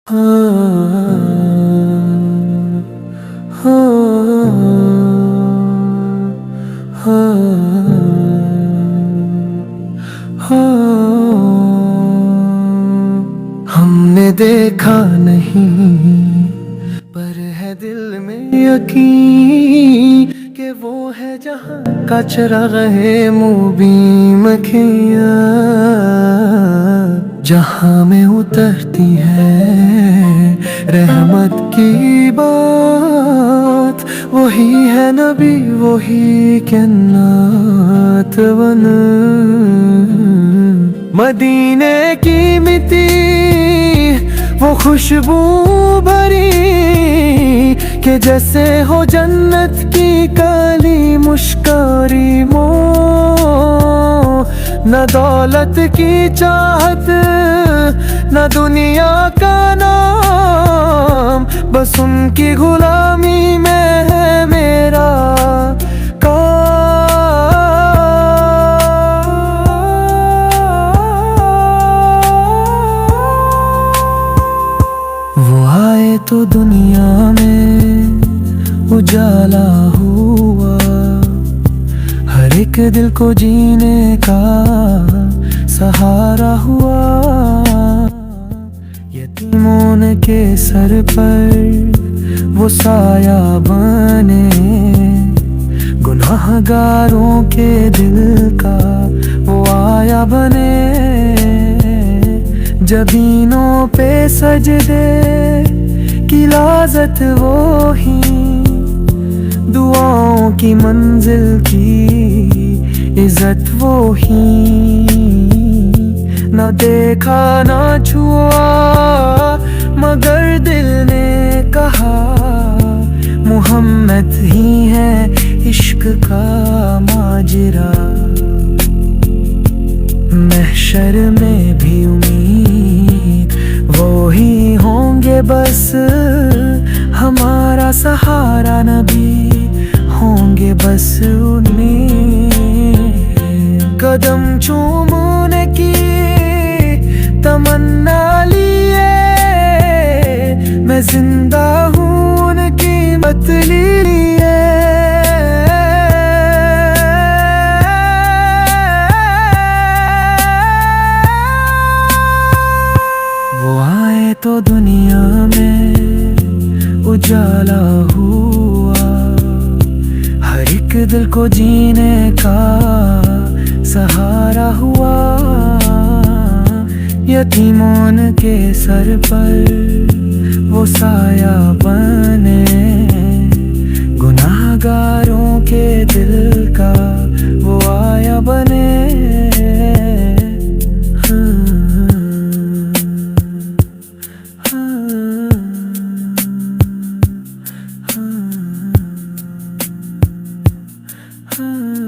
हमने देखा नहीं पर है दिल में यकीन कि वो है जहाँ का चिराग है मुबीन मखियाँ, जहाँ में उतरती है रहमत की बात। वही है नबी वही जन्नत वन, मदीने की मिट्टी वो खुशबू भरी कि जैसे हो जन्नत की काली मुश्कारी मो। न दौलत की चाहत न दुनिया का नाम, बस उनकी गुलामी में है मेरा तो दुनिया में उजाला हुआ, हर एक दिल को जीने का सहारा हुआ। यतीमों के सर पर वो साया बने, गुनाहगारों के दिल का वो आया बने। जबीनों पे सजदे की लाजत वो ही, दुआओं की मंजिल की इज्जत वो ही। न देखा न छुआ मगर दिल ने कहा मुहम्मद ही है इश्क का माजरा। महशर में भी उम्मीद वो ही होंगे बस, हमारा सहारा नबी होंगे बस उनमें। कदम चूमने की तमन्ना लिए मैं जिंदा हूँ उनकी मत लिए। तो दुनिया में उजाला हुआ, हर एक दिल को जीने का सहारा हुआ। यतीमों के सर पर वो साया बने, गुनाहगारों के दिल का वो आया बने। Hmm.